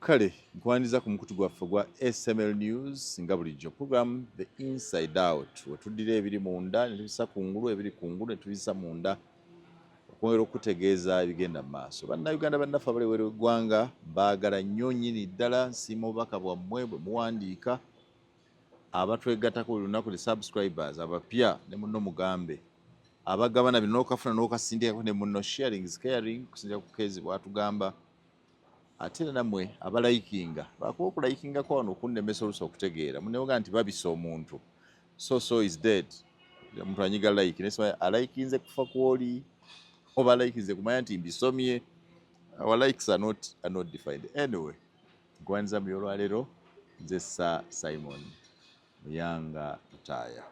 Kale nkwandiza ku mukutu gwaffe gwa SML News nga bulijjo program The Inside Out wetuddira ebiri munda ne tubisa kungulu ebiri kungulu ne tubisa munda okwongera okutegeeza ebigenda mu maaso. Bannayuganda bannaffe abali wero eggwanga baagala nnyo nnyini ddala nsiima obubaka bwammwe bwe muwandiika abatwegattako buli lunaku ne subscribers abapya ne munno mugambe abagabana bino n'okafuna n'okasindikako ne munno sharing is caring kusindika ku keezi bwatugamba ate nammwe abalayikinga bakuba okulayikingako wano okunnemesa oluusi okutegeera munewoga nti babisa omuntu so is dead omuntu anyiga like nesema alayikinze kufa kwoli oba alayikinze kumanya nti mbisomye our likes are not defined anyway nkwanza mu olwaleero nze Simon Muyanga Lutaya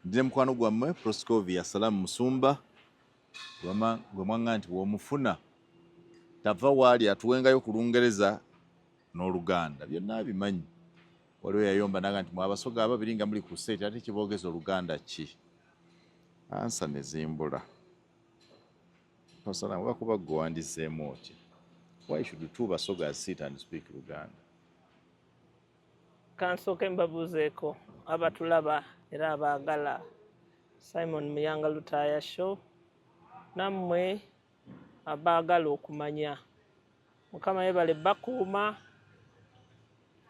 ndine mukwano gwammwe Proscovia Salamu Musumba gwe mwanga nti w'omufuna tava waali atuwengayo ku Lungereza n'Oluganda byonna bimanyi waliwo yayomba naga nti mwabasoga ababiri nga muli ku state ate kiboogeza Oluganda ki ansa ne zimbula tosala wakuba gwe wandiseemu otya why should two basoga sit and speak Luganda kansooke mbabuuzeeko abatulaba era abaagala Simon Muyanga Lutaya show nammwe abaagala okumanya Mukama yebale bakuuma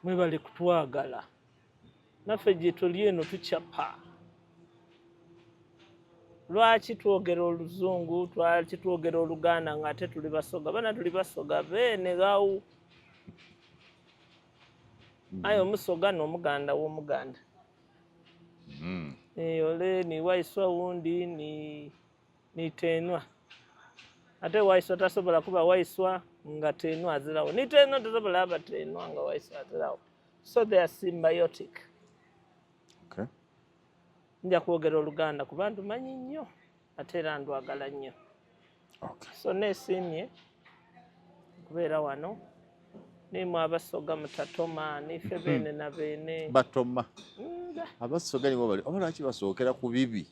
mwebale kutwagala naffe gye tuli eno tucapa lwaki twogera Oluzungu lwaki twogera Oluganda ng'ate tuli basoga bana tuli basoga beene gawu ayo omusoga n'omuganda w'omuganda ole ni waiswa wundi ni tenwa ate waiswa tasobola kuba waiswa nga tenwa azirawo ni tenwa tasobola aba tenwa nga waiswa azirawo so they are symbiotic. Okay. Nja kwogera Oluganda ku bantu manyi nnyo ate era ndwagala nnyo. Okay. So neesiimye kubeera wano nimwe abasoga mutatoma nife beene na beene batoma abasoga nibo bali oba lwaki basookera ku bibi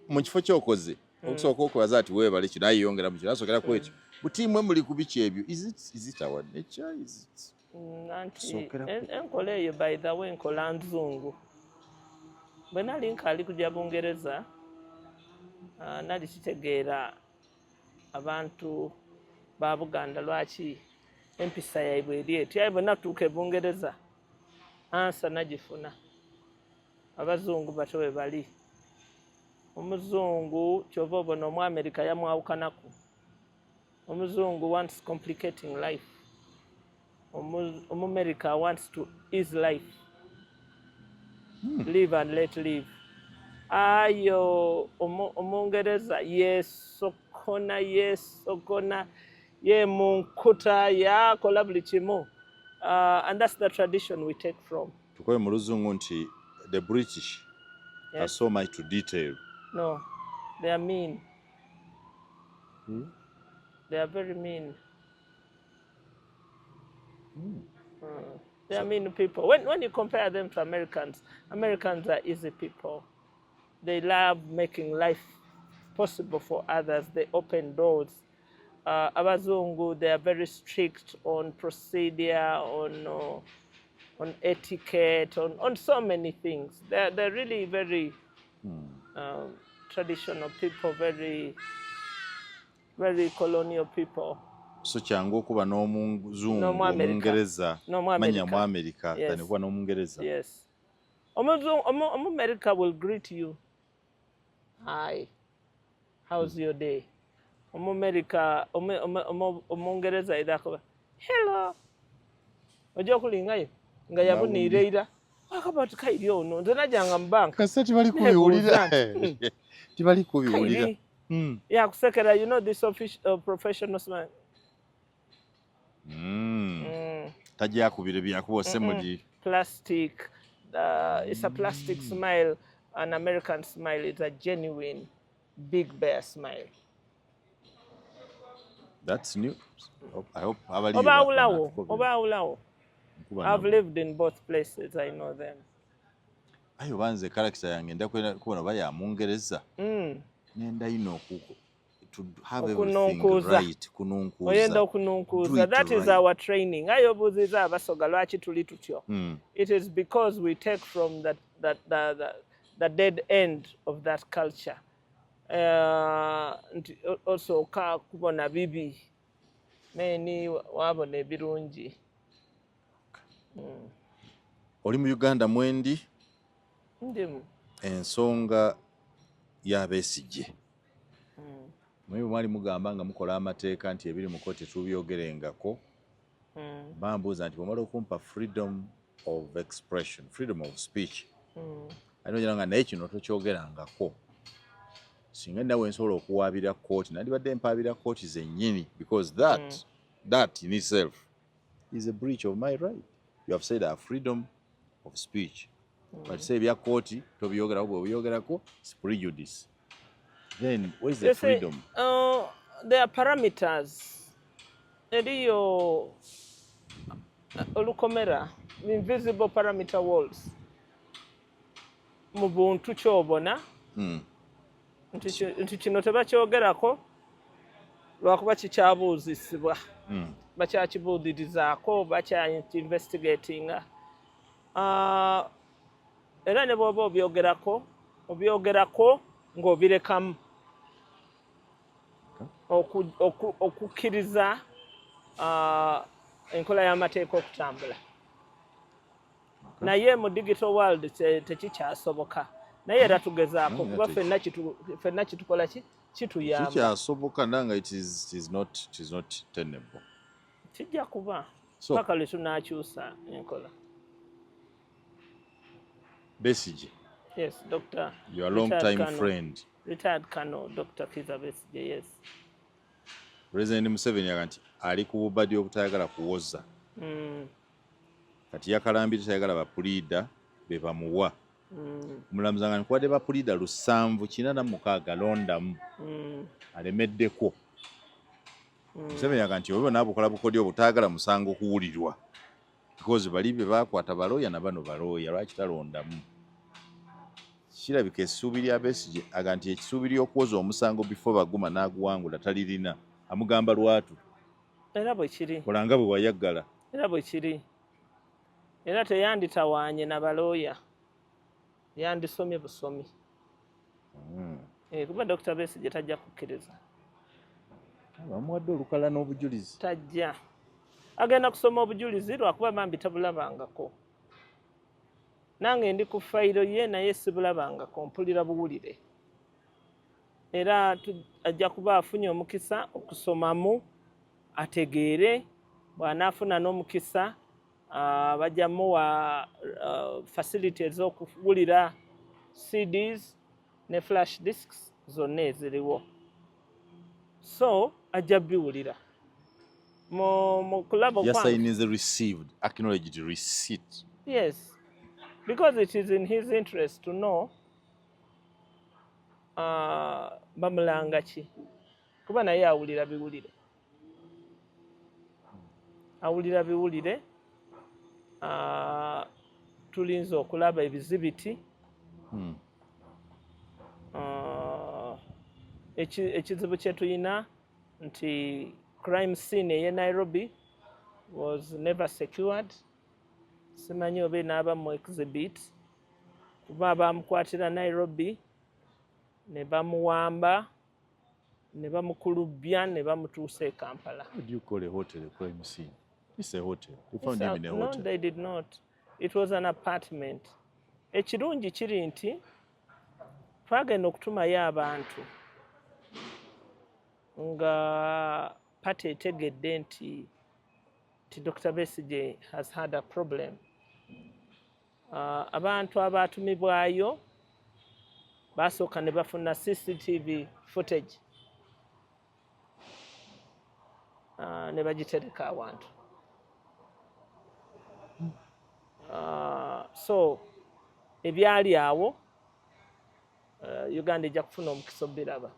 mu kifo kyokoze okusooka okubaza ati weebale kino ayeyongera mu kino asookera ku ekyo butiimwe muli ku biki ebyo is it our nature is it enkola eyo by the way nkola nzungu bwe nali nkaali kujja Bungereza nali kitegeera abantu ba Buganda lwaki empisa yaibwe eri eti aye bwe natuuka e Bungereza ansa nagifuna abazungu bato we bali omuzungu kyova obona Omu-America yamwawukanaku omuzungu wants complicating life Omu-America wants to ease life live and let live ayo Omungereza yesokona ye munkuta yakola buli kimu and that's the tradition we take from. Tukoye mu Luzungu nti the British are so much to detail. No, they are mean. They are very mean. They are mean people. When you compare them to Americans, Americans are easy people. They love making life possible for others. They open doors. Abazungu, they are very strict on procedure, on etiquette, on so many things. They're really very traditional people, very very colonial people. So kyangu okuba n'omuzungu Omungereza manya mu America than kuba n'Omungereza. Yes. Omu-America will greet you. Hi. How's your day? Omu-America Omungereza idakuba hello. Ojja okulingayo nga yabuniira akaba tukairi ono nze najanga mu bank. Kase tibali kubiwulira. Tibali kubiwulira. Yeah, kusekera, you know this professional smile. Tajja kubire byakuba semudi. Plastic. It's a plastic smile. An American smile is a genuine big bear smile. That's new. I hope Obaulawo. I've lived in both places. I know them. Ayo banze character yange ndakubona baya Mungereza. Nenda ino to have everything right, kununkuza. Oyenda okununkuza. That is our training. Ayo obuuziza abasoga lwaki tuli tutyo. It is because we take from the dead end of that culture. Also kubona bibi meni wabona ebirungi. Oli mu Uganda mwendi? Ndimu. Ensonga ya Besigye. Mwe mwali mugamba nga mukola amateeka nti ebiri mu kkooti tubyogerengako. Bambuuza nti bw'omala okumpa freedom of expression, freedom of speech. Ate nga naye kino tokyogerangako. Singa nawe nsobola okuwaabira kkooti nandibadde mpaabira kkooti zennyini, because that in itself is a breach of my right. You have said I have freedom of speech. But say ebya kkooti tobyogerako, bw'obyogerako it's prejudice. Then where is the freedom? There are parameters. Eriyo olukomera, invisible parameter walls. Mu buntu kyobona. Nti kino tebakyogerako lwakuba kikyabuuzisibwa. Bakyakibuulirizaako, bakya-investigatinga. Era ne bw'oba obyogerako ng'obirekamu. Okukkiriza enkola y'amateeka okutambula. Naye mu digital world tekikyasoboka. Naye era tugezaako kuba ffenna kitukola kituyamba. Kikyasoboka nanga it is not tenable. Kijja kuba paka lwe tunaakyusa enkola. Besigye. Yes, Dr. You are a long-time friend. Retired Colonel Dr. Kiza Besigye, yes. President Museveni yaga nti ali ku bubadi obutayagala kuwoza. Kati yakalambira tayagala bapuliida be bamuwa. Omulamuzi nga nkuwadde bapuliida 786 londamu. Alemeddeko. Museveni yaga nti obo naabukola bukodyo obutayagala musango kuwulirwa. Because bali be baakwata balooya na bano balooya lwaki talondamu. Kirabika essuubi lya Besigye aga nti ekisuubi ly'okwoza omusango before baguma n'aguwangula talirina. Amugamba lwatu. Era bwe kiri. Kolanga bwe wayaggala. Era bwe kiri. Era teyanditawaanye na balooya. Yandisomye busomi. Kuba Dr. Besigye tajja kukkiriza. Bamuwadde olukala n'obujulizi. Tajja. Agenda kusoma obujulizi lwakuba bambi tabulabangako. Nange ndi ku fayiro ye naye sibulabangako, mpulira buwulire. Era ajja kuba afunye omukisa okusomamu ategeere, bw'anaafuna n'omukisa bajja muwa facility ez'okuwulira CDs ne flash discs zonna eziriwo. So ajja biwulira. Mu kulabo kwange. Yes, I need the received, acknowledged receipt. Yes, because it is in his interest to know bamulanga ki. Kuba naye awulira biwulire. Awulira biwulire. Tulinze okulaba ebizibiti. Ekizibu kye tulina nti crime scene ye Nairobi was never secured. Simanyi oba n'aba mu exhibit. Kuba bamukwatira Nairobi ne bamuwamba ne bamukulubya ne bamutuusa e Kampala. How do you call a hotel a crime scene? It's a hotel. You found him in a hotel. No, they did not. It was an apartment. Ekirungi kiri nti twagenda okutumayo abantu nga pati etegedde nti Dr. Besigye has had a problem. Abantu abatumibwayo basooka ne bafuna CCTV footage ne bagitereka awantu. So ebyali awo Uganda ejja kufuna omukisa obiraba.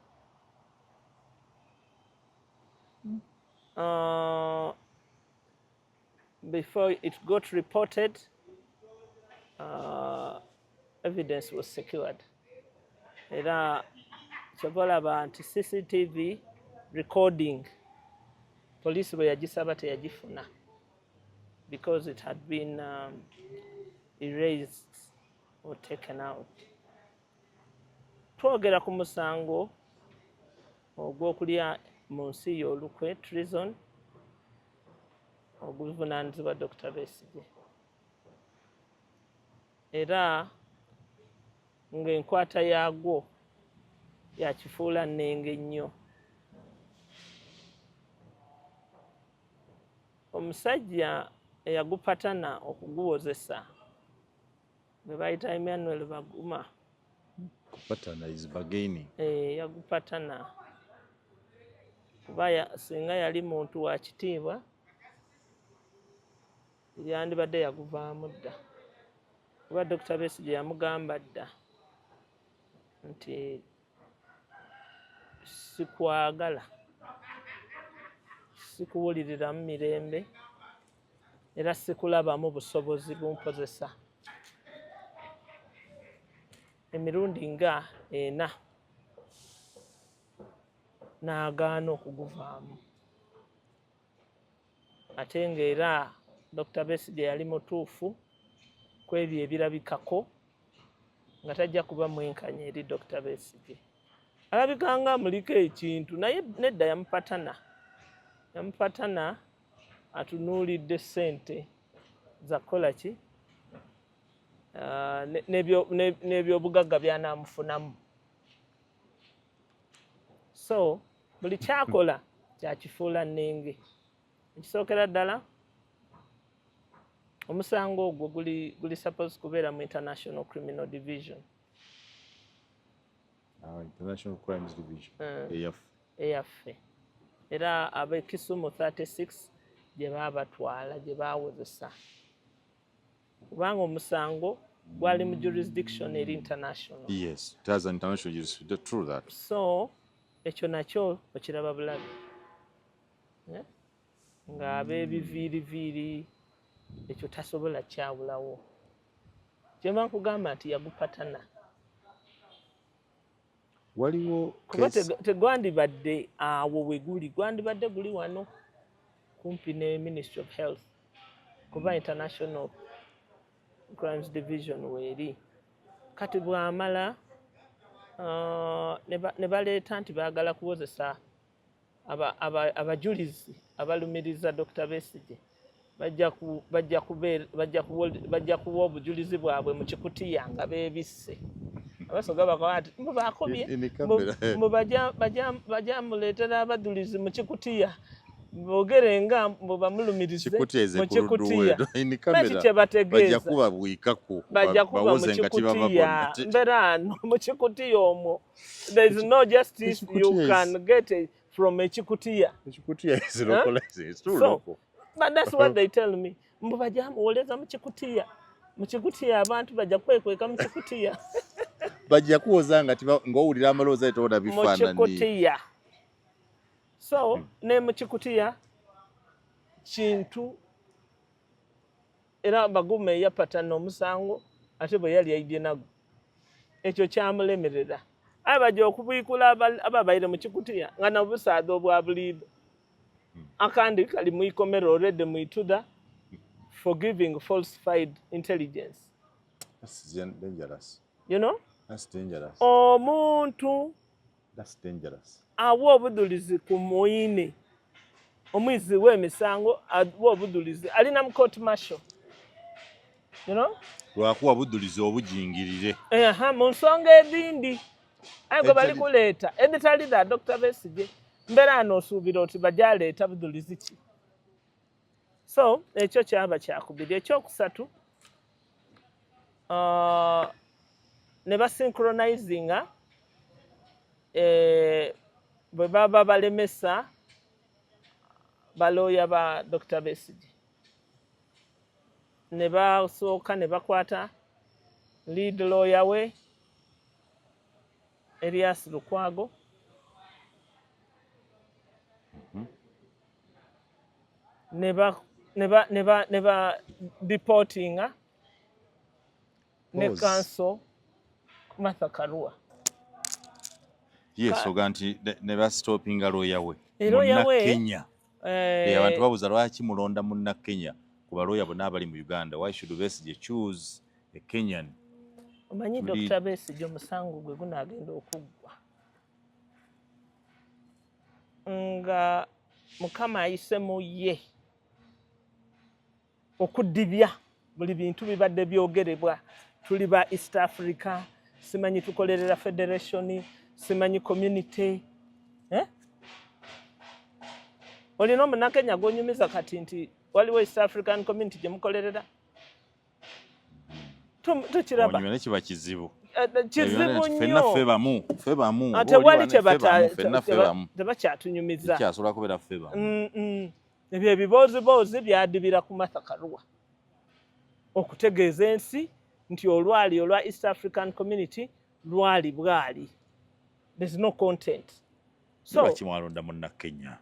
Before it got reported, evidence was secured. Era kyobalaba nti CCTV recording police bwe yagisaba teyagifuna because it had been erased or taken out. Twogera ku musango ogw'okulya mu nsi y'olukwe treason oguvunaanyizibwa Dr. Besigye era ng'enkwata yaagwo yakifuula nnenge nnyo. Omusajja eyagupatana okuguwozesa gwe bayita Emmanuel Baguma kupatana is bargaining. Yagupatana kuba singa yali muntu wa kitiibwa yandibadde yaguvaamu dda kuba Dr. Besigye yamugamba dda nti sikwagala sikuwuliriramu mirembe era sikulabamu busobozi bumpozesa. Emirundi nga 4 n'agaana okuguvaamu ate ng'era Dr. Besigye yali mutuufu ku ebyo ebirabikako nga tajja kuba mwenkanya eri Dr. Besigye. Alabika nga amuliko ekintu naye nedda yamupatana atunuulidde ssente za kukola ki n'ebyobugagga by'anaamufunamu. So buli kyakola kyakifuula nnenge. Ekisookera ddala omusango ogwo guli suppose kubeera mu International Criminal Division. International Crimes Division. Eyaffe. Era ab'e Kisumu 36 gye baabatwala gye baawozesa kubanga omusango gwali mu jurisdiction eri international. Yes, it has an international jurisdiction. True that. So ekyo nakyo okiraba bulabi nga ab'ebiviiriviiri ekyo tasobola kyawulawo. Kyemba nkugamba nti yagupatana waliwo kuba tegwandibadde awo we guli, gwandibadde guli wano kumpi ne Ministry of Health kuba International Crimes Division weeri. Kati bw'amala ne baleeta nti baagala kuwozesa abajulizi abalumiriza Dr. Besigye bajja kuwa obujulizi bwabwe mu kikutiya nga beebisse. Abasoga bakola ati mbu bakobye mbu bajamuleetera abajulizi mu kikutiya boogere nga mbu bamulumirize mu kikutiya. Baki kye bategeeza bajja kuba mu kikutiya mbeera ano mu kikutiya omwo there is no justice you can get from a kikutiya. is local. It's too So, local. but that's what they tell me. Mbu bajamuwoleza mu kikutiya. Mu kikutiya abantu bajja kwekweka mu kikutiya. Bajja kuwoza nga ng'owulira amaloozi ayitowona Mu bifaananyi. kikutiya. So, ne mu kikutiya kintu era Bagume yapatana omusango ate bwe yali aidye nagwo. Ekyo kyamulemerera. Abajja okubwikula ababaire mu kikutiya nga n'obusaadde obwa buliido. Akandi kali mu ikomero already mu ituda for giving falsified intelligence. That's dangerous. You know? That's dangerous. Omuntu That's dangerous. awa obudulizi ku muyine omwizi w'emisango awa obudulizi alina mu court martial. You know? Lwakuwa budulizi obujingirire. Mu nsonga edindi ago bali kuleeta editali da Dr. Besigye mbeera ano osuubira oti bajaleeta budulizi ki. So ekyo kyaba kyakubiri. Ekyokusatu ne basynchronizinga bwe baba balemesa balooya ba Dr. Besigye ne basooka ne bakwata lead lawyer we Elias Lukwago ne ba reportinga ne council Martha Karua. Yes, oga nti ne bastopinga lawyer we. Lawyer we Kenya. Abantu babuza lwaki mulonda munna Kenya ku balooya bonna abali mu Uganda. Why should Besigye choose a Kenyan? Omanyi Dr. Besigye omusango gwe gunaagenda okuggwa nga Mukama ayise mu ye okuddibya buli bintu bibadde byogerebwa. Tuli ba East Africa, simanyi tukolerera federation, simanyi community. Olina omunnakenya gw'onyumiza kati nti waliwo East African community gye mukolerera? Tukiraba. Onyumya ne kiba kizibu. Kizibu nnyo. Ffe bamu. Tewali tebakyatunyumiza. Kyasobola kubeera ffe bamu. Ebyo ebiboozi byadibira ku Martha Karua okutegeeza ensi nti olwali olwa East African community lwali bwali. There's no content. So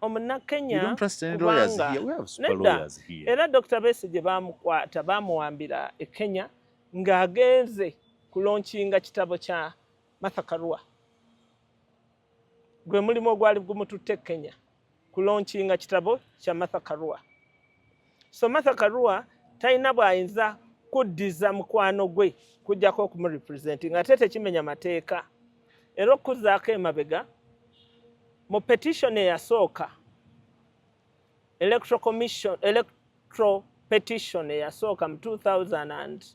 Omunnakenya kubanga era Dr. Besigye bamukwata bamuwambira e Kenya ng'agenze kulonkinga kitabo kya Martha Karua. Gwe mulimu ogwali gumututte Kenya kulonkinga kitabo kya Martha Karua. So Martha Karua talina bw'ayinza kuddiza mukwano gwe kujjako okumurepresenting ate tekimenya mateeka. Era okuzzaako emabega mu petition eyasooka electoral petition eyasooka mu 2006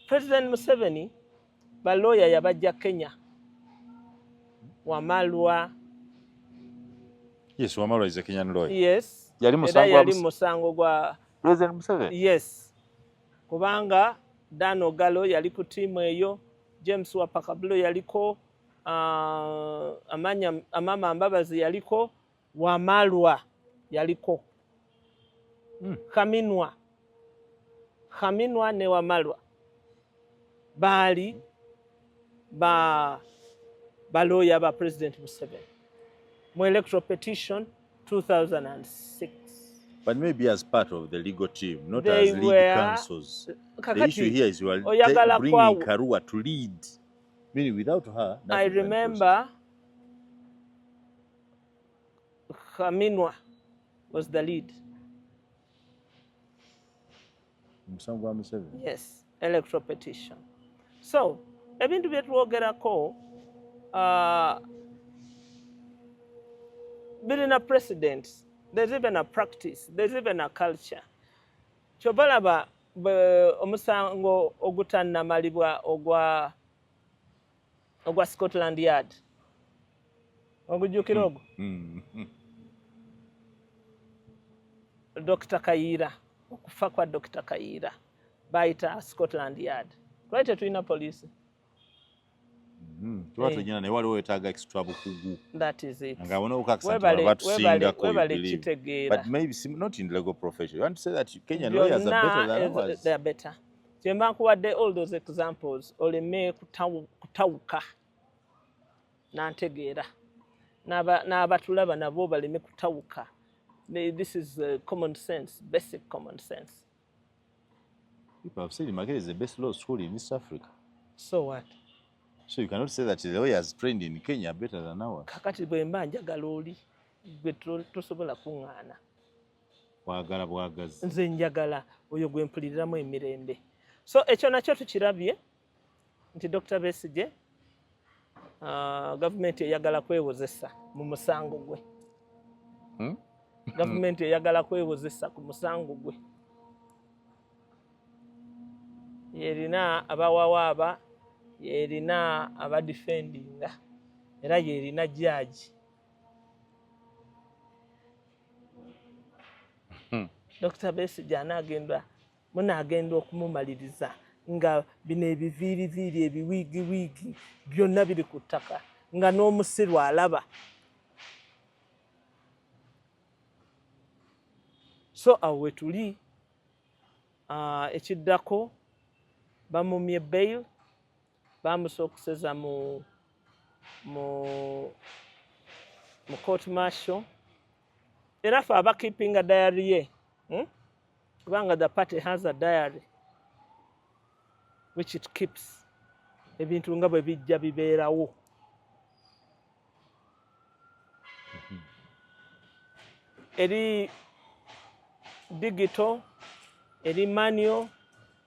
President Museveni balooya yabajja Kenya. Wamalwa. Yes, Wamalwa is a Kenyan lawyer. Yes. Yali musango gwa President Museveni. Yes. Kubanga Dan Ogalo yali ku timu eyo, James Wapakabulo yaliko, Amama Mbabazi yaliko, Wamalwa yaliko. Kaminwa ne Wamalwa bali baloya ba President Museveni mu electoral petition 2006. But maybe as part of the legal team, not as lead counsels. The issue here is you are bringing Karua to lead. Meaning without her, I remember Kaminwa was the lead. Musumba Museveni. Yes, electoral petition. So, ebintu byetwogerako building a precedent. There's even a practice. There's even a culture. Chobalaba omusango ogutanamalibwa ogwa Scotland Yard. Ogujukira ogwo. Dr. Kayira. Okufa kwa Dr. Kayira. Bayita Scotland Yard. Lwaki tulina police? Extra bukugu. That is it. But maybe not in the legal profession. You want to say that Kenyan lawyers are better than ours? They are better. Jembankuwadde all those examples oleme kutawuka nantegeera n'abatulaba nabo baleme kutawuka. This is common sense, basic common sense. People have said Makere is the best law school in East Africa. So what? So you cannot say that the lawyers trained in Kenya are better than ours. Kakati bwemba njagala oli gwe tosobola kuŋŋaana. Bwagala bwagazi. Nze njagala oyo gwe mpuliriramu emirembe. So ekyo nakyo tukirabye nti Dr. Besigye gavumenti eyagala kwewozesa mu musango gwe. Gavumenti eyagala kwewozesa ku musango gwe. Yerina abawawaaba, yerina abadefendinga, era yerina judge. Dr. Besigye munaagenda okumumaliriza nga bino ebiviiriviiri ebiwiigiwiigi byonna biri ku ttaka nga n'omusiru alaba. So awo we tuli ekiddako bamumye bail bamusookuseza mu court martial era fe abakeepinga diary ye kubanga the party has a diary which it keeps ebintu nga bwe bijja bibeerawo. Eri digital, eri manual,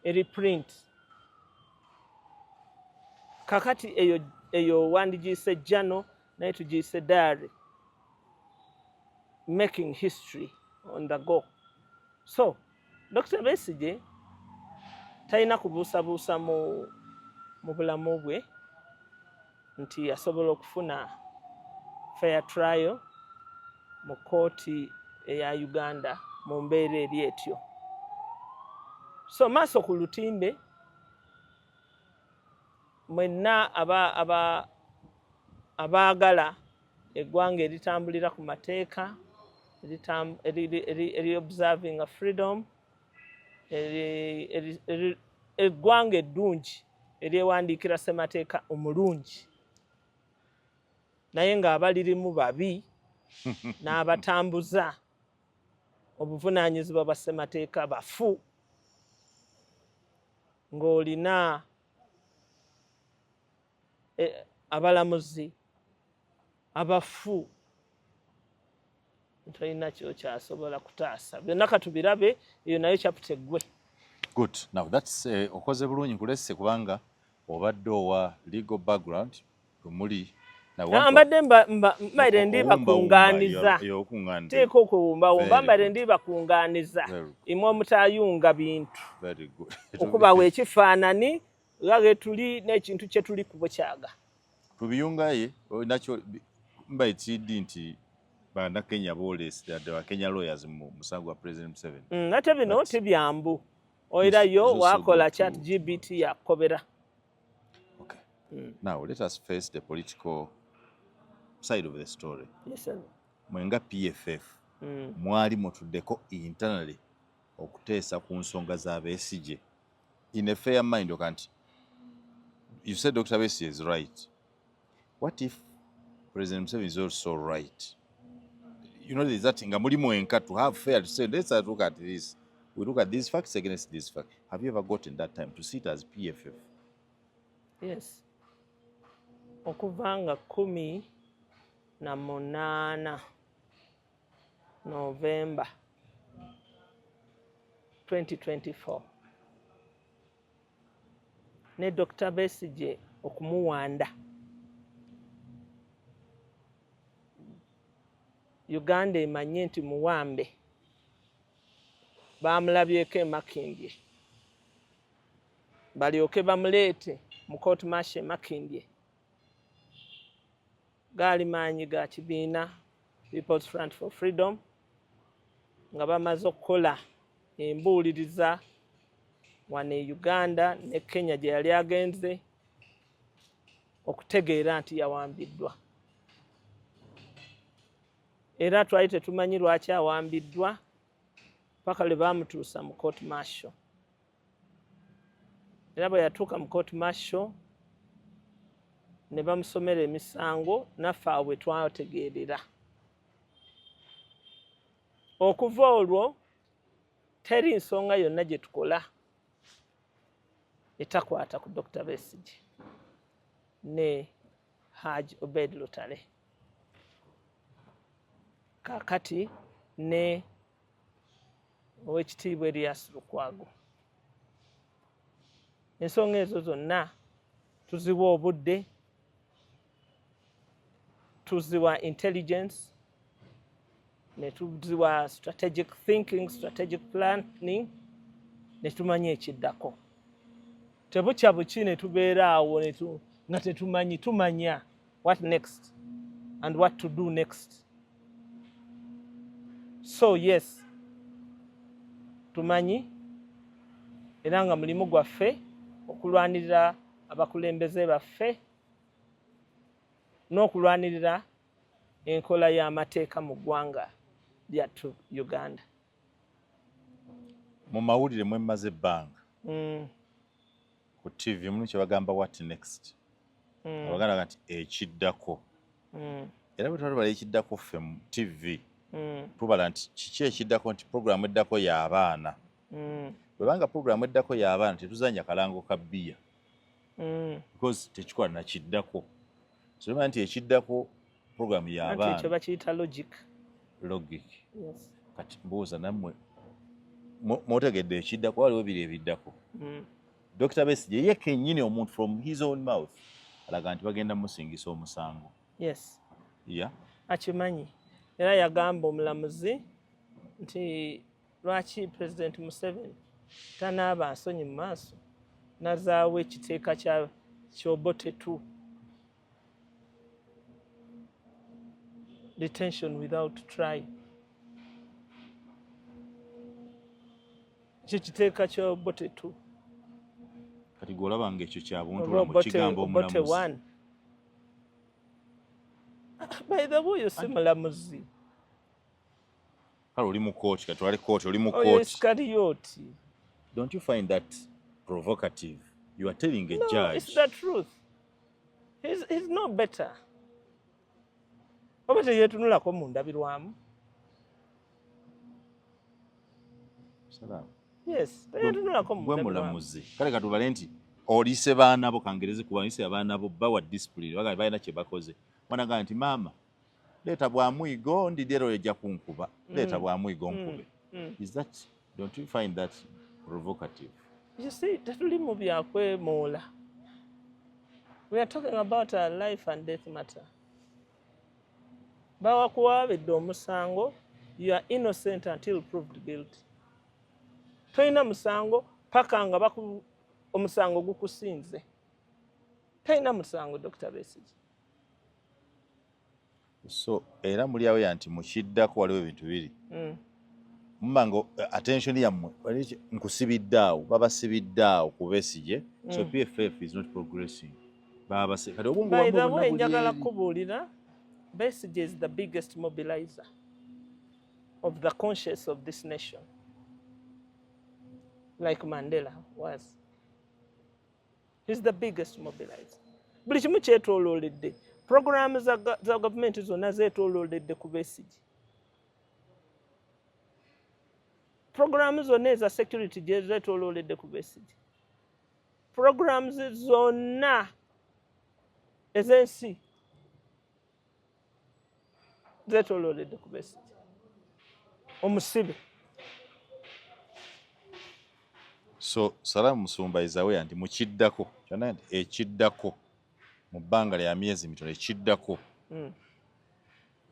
eri print. Kakati eyo wandigiyise journal naye tugiyise diary. Making history on the go. So, Dr. Besigye talina kubuusabuusa mu bulamu bwe nti asobola okufuna fair trial mu kooti eya Uganda mu mbeera eri etyo. So maaso ku lutimbe mwenna abaagala eggwanga eritambulira ku mateeka eri observing a freedom eggwanga eddungi eryewandiikira ssemateeka omulungi naye ng'abalirimu babi n'abatambuza obuvunaanyizibwa bwa ssemateeka bafu ng'olina abalamuzi abafu tolina kyokyasobola kutaasa byonna katubirabe eyo nayo kyaputeggwe. Good. Now that's okoze bulungi nkulesse kubanga obadde owa legal background kumuli mbadde mbaire ndi bakungaaniza teeka okuwumbawumba mbaire ndi bakungaaniza imwe omutayunga bintu okubawa ekifaanani nga tuli n'ekintu kye tuli kubukyaga tubiyungaye nakyo mbayitiddi nti banda Kenya boolesi wa Kenya lawyers mu musango wa President Museveni. Ate bino tebyambu oirayo wakola chat GBT yakobera. Okay. Now let us face the political side of the story. Yes, sir. Mwenga PFF mwali mutuddeko internally okuteesa ku nsonga za Besigye in a fair mind. Okanti you said Dr. Besigye is right. What if President Museveni is also right? You know, there's that thing, to have fair to say, let's look at this. We look at these facts against these facts. Have you ever gotten that time to sit as PFF? Yes. Okuvanga 18 November 2024. Ne Dr. Besigye okumuwanda. Uganda emanye nti muwambe bamulabyeko e Makindye balyoke bamuleete mu court martial e Makindye gaali maanyi ga kibiina People's Front for Freedom nga bamaze okukola embuuliriza wano e Uganda ne Kenya gye yali agenze okutegeera nti yawambiddwa. Era twali tetumanyi lwaki awambiddwa paka lwe baamutuusa mu court martial. Era bwe yatuuka mu court martial ne bamusomera emisango naffe awo bwe twategeerera. Okuva olwo teri nsonga yonna gye tukola etakwata ku Dr. Besigye ne Haji Obed Lutale. Kakati ne owekitiibwa Erias Lukwago. Ensonga ezo zonna tuziwa obudde, tuziwa intelligence, ne tuziwa strategic thinking, strategic planning, ne tumanya ekiddako. Tebukya buki ne tubeera awo nga tetumanyi, tumanya what next and what to do next. So yes, tumanyi era nga mulimu gwaffe okulwanirira abakulembeze baffe n'okulwanirira enkola y'amateeka mu ggwanga lyattu Uganda. Mu mawulire mwemaze ebbanga ku TV munu kye bagamba what next. Abaganda nti ekiddako. Era bwe twalibala ekiddako ffe mu TV tubala nti kiki ekiddako nti programu eddako y'abaana bwebanga program eddako y'abaana tetuzanya kalango ka bbiya because tekikola nakiddako so lemanya nti ekiddako program y'abaana ekyo bakiyita logic kati mbuuza nammwe mwotegedde ekiddako waliwo biri ebiddako Dr. Besigye ye kennyini omuntu from his own mouth alaga nti bagenda musingisa omusango akimanyi era yagamba omulamuzi nti lwaki President Museveni tanaaba nsonyi mu maaso nazaawo ekiteeka ky'Obote 2 detention without trial. Ekyo kiteeka ky'Obote 2 kati golaba ng'ekyo kya buntu mu kigambo omulamuzi. By the way, si mulamuzi. Kale oli mu kooti kati wali kooti oli mu kooti. Don't you find that provocative? You are telling a judge. No, it's the truth. He's no better. Oba teyeetunulako mu ndabirwamu. Salamu. Yes, teyeetunulako mu ndabirwamu. Bwe mulamuzi. Kale katubale nti olise baana bo kangereze kubanise abaana bo bawa discipline baga balina kye bakoze. Mwana ga nti maama leeta bwamwigo ndidero ejja kunkuba. Leeta bwamwigo nkube. Is that, don't you find that provocative? You see, tetuli mu byakwemoola. We are talking about a life and death matter. Bawakuwabidde omusango, you are innocent until proved guilty. Toyina musango paka nga omusango gukusinze. Toyina musango, Dr. Besigye. So era muli awo yanti mukiddako waliwo ebintu biri. Mmango attention yammwe nkusibiddeawo babasibiddeawo ku Besigye so PFF is not progressing. Kati obwongo by the way njagala kubuulira Besigye is the biggest mobilizer of the conscience of this nation, like Mandela was. He's the biggest mobilizer. Buli kimu kyetoolooledde. Programs za gavumenti zonna zeetoolooledde ku Besigye. Programs zonna eza security zeetoolooledde ku Besigye. Programs zonna ez'ensi zeetoolooledde ku Besigye. Omusibe. So Salamu Musumba izawe anti mukiddako kyonna nti ekiddako mu bbanga lya myezi mitono ekiddako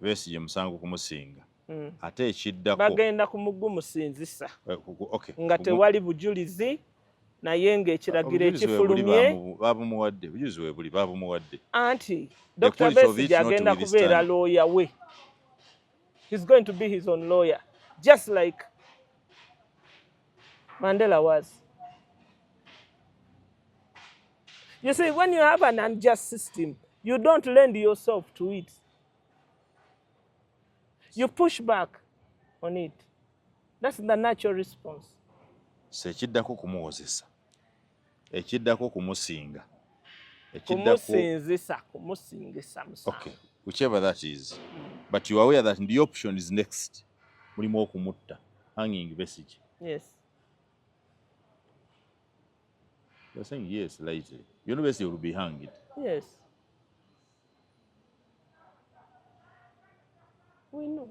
Besigye musango kumusinga ate ekiddako bagenda kumugumusinzisa nga tewali bujulizi naye ng'ekiragiro ekifulumye babumuwadde bujulizi we buli babumuwadde anti Dr. Besigye agenda kubeera lawyer we. He's going to be his own lawyer just like Mandela was. You see, when you have an unjust system, you don't lend yourself to it. You push back on it. That's the natural response. Sekiddako kumuwozesa. Ekiddako kumusinga. Kumusingisa musango. Okay, whichever that is. But you are aware that the option is next. Mulimu okumutta. Hanging Besigye. Yes. You're saying yes, lightly. You know Besigye will be hanged. Yes. We know.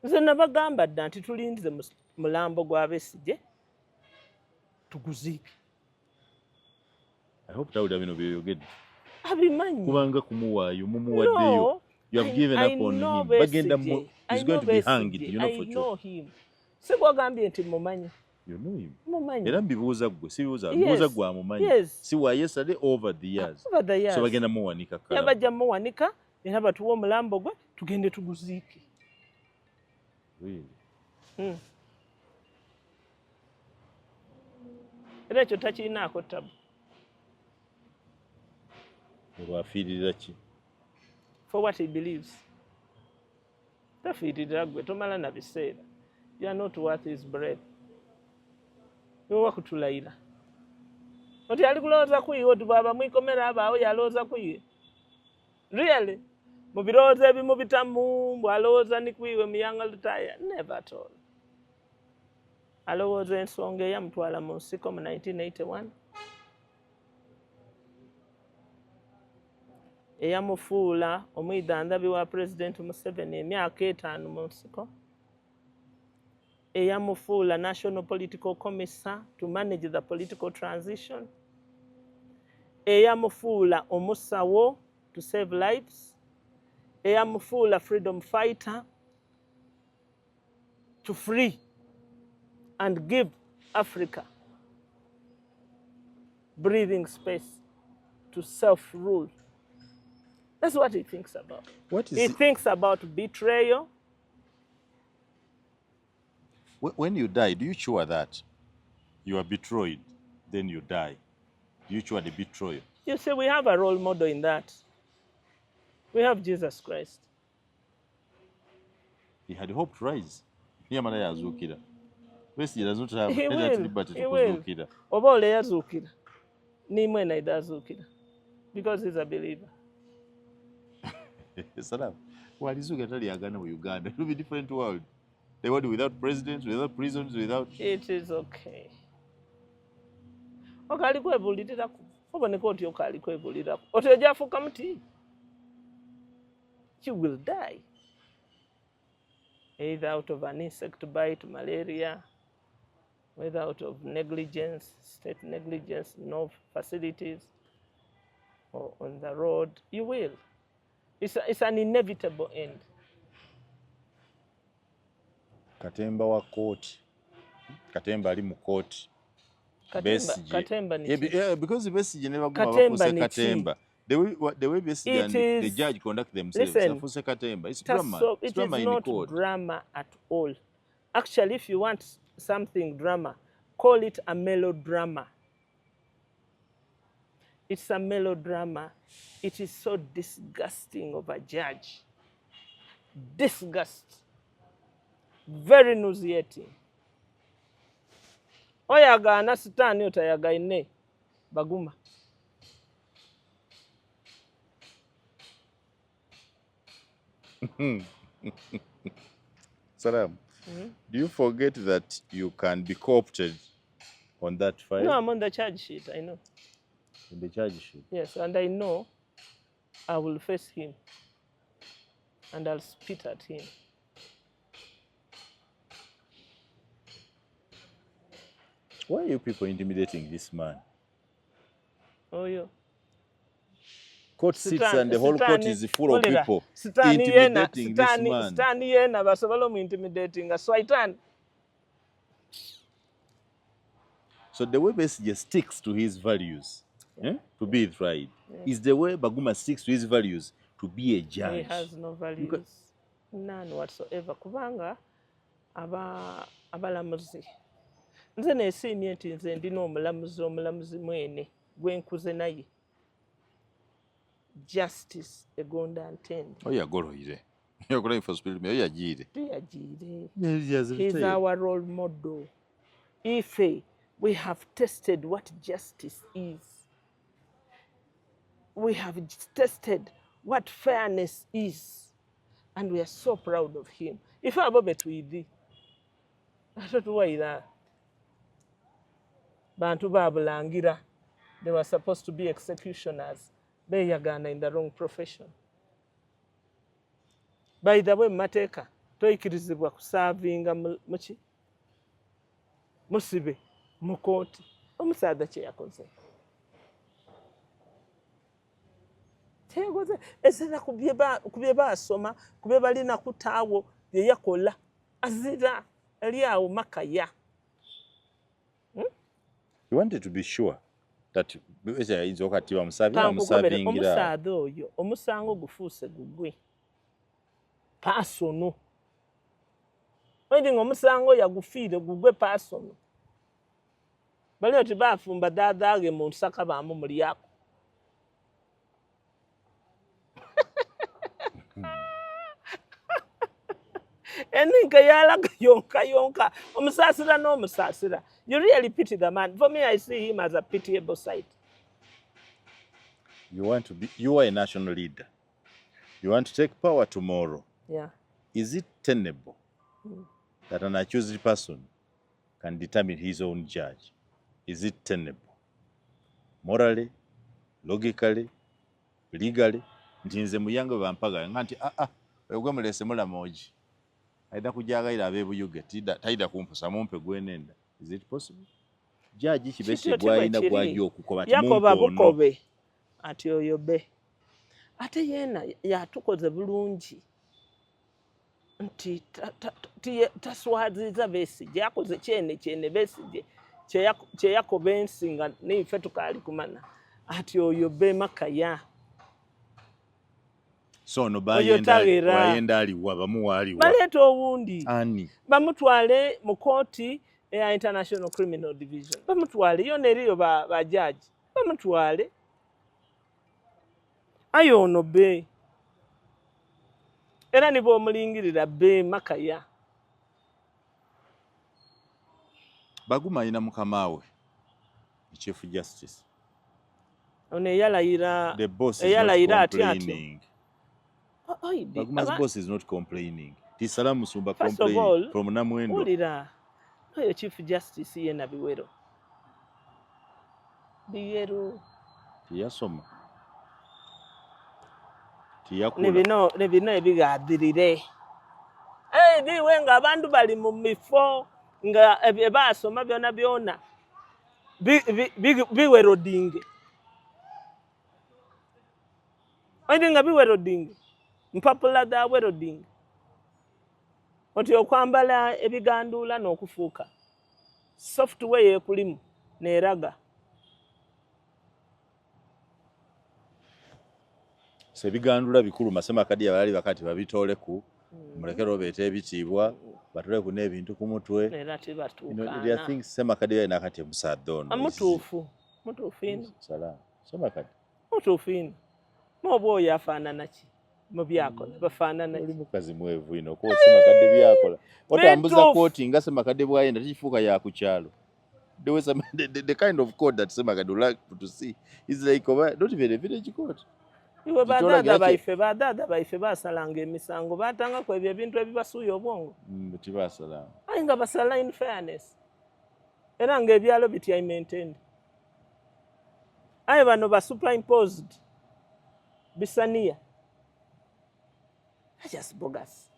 Nze nabagamba dda nti tulinze mulambo gwa Besigye tuguziike. I hope that would have been obeyed. Abimanyi. Kubanga kumuwaayo mumuwaddeyo. You have given up on him. Bagenda he's going to be hanged, you know for sure. I know him. Segwagambye nti mumanyi. You know him. Mumanyi. Era mbibuuza gwe, si bibuuza, mbibuuza gwe amumanyi. Yes. Si wa yesterday over the years. Over the years. So bagenda muwanika Kalabba. Yabajja muwanika era batuwa omulambo gwe tugende tuguziike. Really? Era ekyo takirinaako tabu. Olwafiirira ki? For what he believes. Tafiirira gwe tomala na biseera. You are not worth his bread. Yowa kutulayira. Oti ali kulowooza kuyiwe oti bwaba mwikomera abaawo yalowooza kuyiwe. Really? Mu birowoozo ebimu bitamu bw'alowooza ni kuyiwe mu young retire. Never at all. alowooza ensonga eyamutwala mu nsiko mu 1981 eyamufuula omwidandhabi wa President Museveni emyaka 5 mu nsiko, eyamufuula National Political Commissar to manage the political transition, eyamufuula omusawo to save lives, eyamufuula freedom fighter to free and give Africa breathing space to self-rule. That's what he thinks about. He thinks about betrayal. When you die, do you sure that you are betrayed, then you die? Do you sure the betrayal? You see, we have a role model in that. We have Jesus Christ. He had hoped to rise. He doesn't have liberty to kuzukira. Oba ole yazukira. Ni mwena idazukira. Because he's a believer. Salam. Walizuka tali agana mu Uganda. It will be a different world. The world without presidents, without prisons, without... It is okay. Okali kwebulirako. Oboneka oti okali kwebulirako. Oti ojafuka muti. You will die. Either out of an insect bite, malaria, whether out of negligence, state negligence, no facilities, or on the road, you will. It's an inevitable end. Katemba wa court. Katemba ali mu court. Katemba ni yeah, because Besigye never go Katemba. The way Besigye and the judge conduct themselves. Listen, Katemba. It's drama. So, it drama is not drama at all. Actually, if you want something drama, call it a melodrama. It's a melodrama. It is so disgusting of a judge. Disgust. Very nauseating. Oyagana sitani otayagaine baguma. Salam, do you forget that you can be co-opted on that file? No, I'm on the charge sheet, I know. In the charge sheet? Yes, and I know I will face him and I'll spit at him. Why are you people intimidating this man? Oh, yeah. Court sits and the whole court is full of people intimidating this man. Stani yena basobola mu intimidating a swaitan. So the way Besigye sticks to his values, to be tried, is the way Baguma sticks to his values to be a judge. He has no values, none whatsoever. Kubanga abalamuzi. Nze neesiimye nti nze ndina omulamuzi mwene gwe nkuze naye. Justice egonda ntende. Oyagoloire. Oyagoloire for spirit me oyagire. Tuyagire. He's our role model. If we have tested what justice is, we have tested what fairness is, and we are so proud of him. If I go to Idi, I don't know why that. Bantu babulangira, they were supposed to be executioners. Beyagana in the wrong profession. By the way, mateka toyikirizibwa kusavinga muki musibe mukoti omusaada kye yakoze tegoze esera kubye basoma kubye balina kutaawo bye yakola azira ali awo makaya. You wanted to be sure that omusaadha oyo omusango gufuuse gugwe pasono nga omusango yagufiire gugwe pasono bali oti bafumba daadaage mu nsaka baamu mulyako eninka yalaga yonka omusaasira n'omusaasira. You really pity the man. For me, I see him as a pitiable sight. You are a national leader. You want to take power tomorrow. Yeah. Is it tenable that an accused person can determine his own judge. Is it tenable? Morally, logically, legally? Ntinze muyange bampaga nganti ogwe mulese mulamoji. Aida kujagaira abebuyuge taida kumpusa mumpe gwenenda. Is it possible? Judge Besigye gwayina gwajo okukoba yakoba bukobe ati oyobe ate yena yatukoze bulungi nti taswaziza Besigye yakoze kyene Besigye kye yakoba ensinga nife tukali kumana ati oyobe makaya so no bayenda aliwa bamuwaliwa baleeta owundi ani bamutwale mu kooti ya International Criminal Division bamutwale yo neriyo ba judge bamutwale ayono be era nibo omulingirira be makaya baguma ina mukamawe Chief Justice one yalayira the boss yalayira is not complaining. Baguma's boss is not complaining. Tisala Musumba complaining from Namwendo. Ulira oyo Chief Justice yena biwero tiyasoma tiyakula nebino ebigadirire biwe nga abantu bali mu mifo nga basoma byona biwero dinge nga biwero dinge mpapula da wero dinge oti okwambala ebigandula n'okufuuka software yekulimu neraga sebigandula bikulu masema kadi abali bakati babitole ku mulekero bete ebitibwa batole ku nebintu ku mutwe nerati batuka I think sema kadi ya nakati musadono mutufu ino sala sema kadi mutufu ino mobo yafanana ki mu byakola bafanana oli mukazi mwevu ino ko sema kadi byakola otambuza koti nga sema kadi bwayenda tifuka ya kuchalo the kind of code that sema kadi like to see is like not even a village code. Iwe badada baife basalanga emisango batanga ko ebyo bintu ebibasuya obwongo tibasala ayi nga basala in fairness era nga ebyalo bitya maintained ayi bano ba superimposed bisania just bogus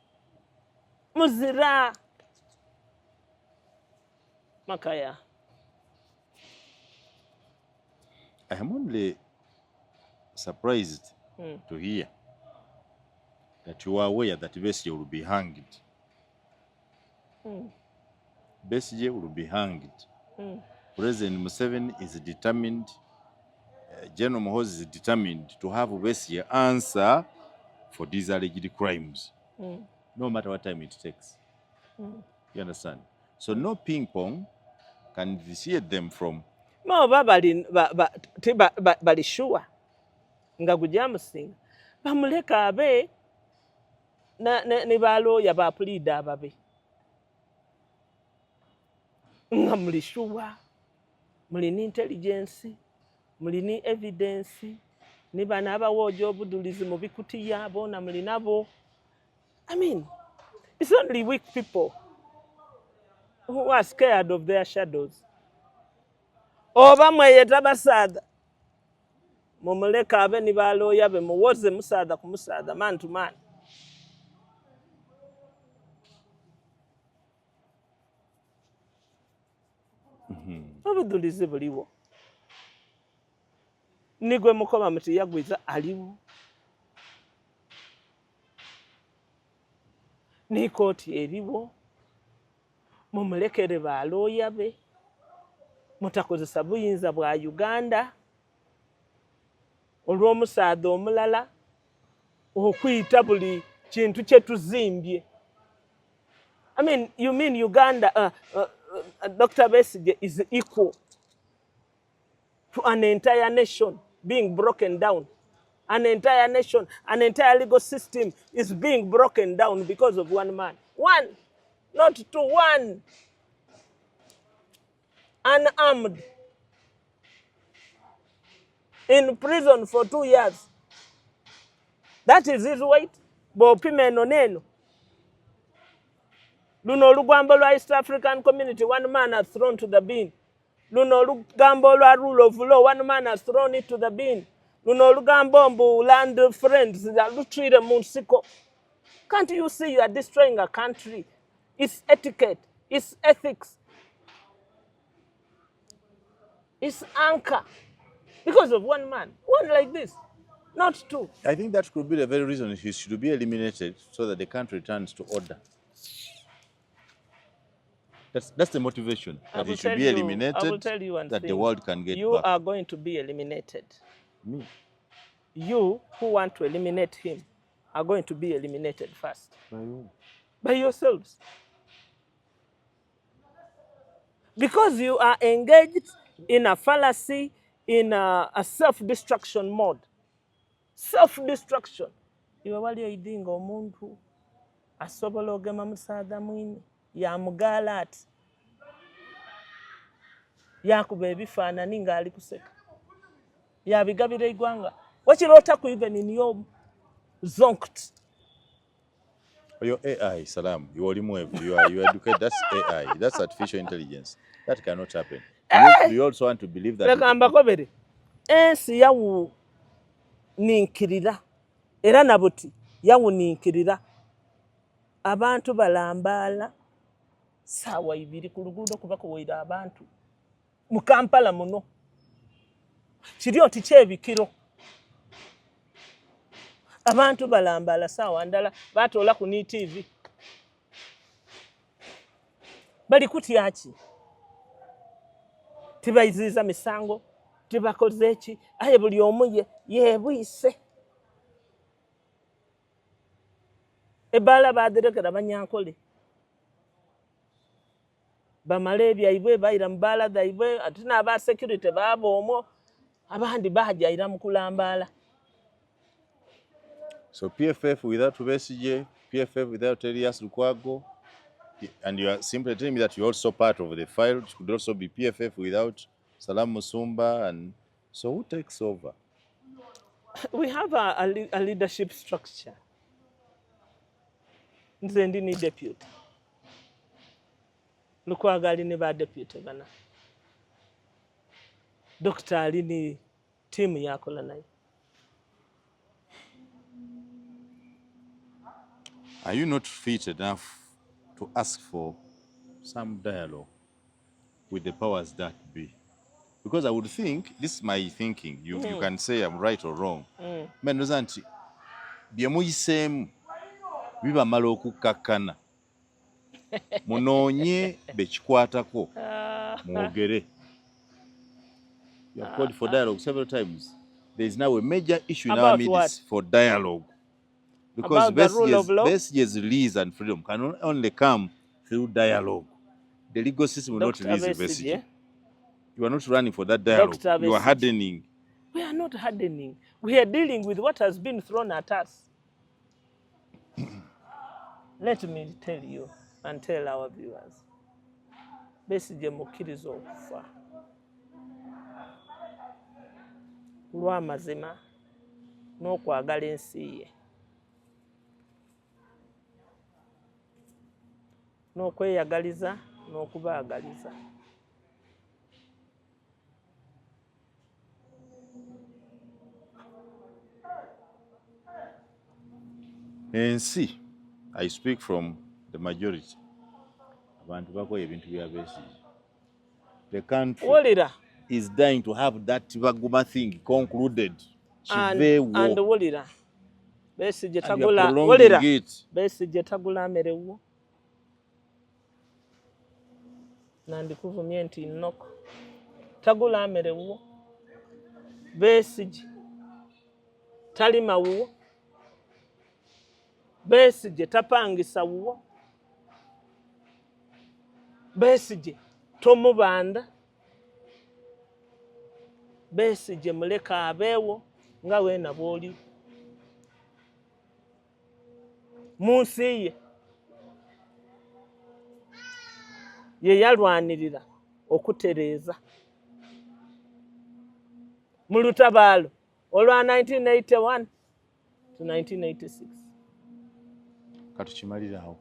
muzira makaya. I am only surprised to hear that you are aware that Besigye will be hanged. Besigye will be hanged. President Museveni is determined, General Muhoozi is determined to have Besigye answer for these alleged crimes, no matter what time it takes. You understand? So no ping pong can dissuade them from. Mo bali sure nga gujamusinga bamuleka abe ne baloya ba pleader ababe nga mulishuwa mulini intelligence mulini evidence ni bana abawojo obudulizi mu bikutiya bona mulinabo. I mean, it's only weak people who are scared of their shadows. Oba mweyeta basada mumuleka abe ni baloya be muwoze musada ku musada man to man. Obudulizi buliwo nigwe mukoma muti yagwiza aliwo ni koti eriwo mumulekere baloya be mutakozesa buyinza bwa Uganda olw'omusaada omulala okwita buli kintu kyetuzimbye. I mean, you mean Uganda, Dr. Besigye is equal to an entire nation being broken down. An entire nation, an entire legal system is being broken down because of one man. One, not two, one. Unarmed. In prison for 2 years. That is his weight. Bopime noneno. luno olugambo lwa East African Community, one man has thrown to the bin. Luno olugambo lwa rule of law, one man has thrown it to the bin. Luno olugambo mbu land friends, lutwire mu nsiko. Can't you see you are destroying a country? It's etiquette, it's ethics, it's anchor. Because of one man, one like this, not two. I think that could be the very reason he should be eliminated so that the country returns to order. That's the motivation, that he should be eliminated, I will tell you one that thing. the world can get You back. are going to be eliminated. Me? You who want to eliminate him are going to be eliminated first. By whom? By yourselves. Because you are engaged in a fallacy, in a self-destruction mode. Self-destruction. Iwe wali oidinga omuntu asobola ogema musaadha mwini yamugaala ati yakuba ebifaanani ng'ali kuseka yabigabira igwanga wakirota ku even in your zonked. Your AI, Salam, you educate, that's AI, that's artificial intelligence. That cannot happen. You also want to believe that. Lekambakobere ensi yawuninkirira era nabuti yawuninkirira abantu balambaala saawa 2 ku luguudo kuba kuwaira abantu mu Kampala muno kiri oti kyebikiro abantu balambaala saawa ndala batoola ku TV bali kutya ki tibayiziza misango tibakoze eki aye buli omu yebwise ebbaala baadirekera banyankole bamala ebyaibwe bayira mu bbaala zaibwe ate n'aba security baaba omwo abandi bajaira mu kulambaala. So PFF without Besigye, PFF without Elias Lukwago, and you are simply telling me that you're also part of the file. It could also be PFF without Salam Musumba, and so who takes over? We have a leadership structure. Nze ndi ni deputy. Lukwago ali ne ba deputy bana. Dr. ali ni team yakola nayo. Are you not fit enough to ask for some dialogue with the powers that be? Because I would think, this is my thinking, you can say I'm right or wrong. Men nti bye muyisemu bibamala okukakkana munoonye bekikwatako mwogere. You have called for dialogue several times. There is now a major issue in our midst for dialogue. Because Besigye's release and freedom can only come through dialogue. The legal system will not release Besigye. You are not running for that dialogue. You are hardening. We are not hardening. We are dealing with what has been thrown at us. Let me tell you and tell our viewers. Besigye mukkiriza okufa. Lw'amazima n'okwagala ensi ye. N'okweyagaliza n'okubaagaliza. Ensi, I speak from the majority. Abantu bakoye ebintu bya Besigye. The country is dying to have that Baguma thing concluded. And wulira. Besigye tagula wulira. Besigye tagula merewo. Nandikuvumye nti nnoko. Tagula merewo. Besigye talima wuwo. Besigye tapangisa wuwo. Besigye tomubanda. Besigye muleka abeewo nga weena bw'oli. Mu nsi ye yalwanirira okutereeza. Mu lutabaalo olwa 1981 to 1986. Katukimalirawo.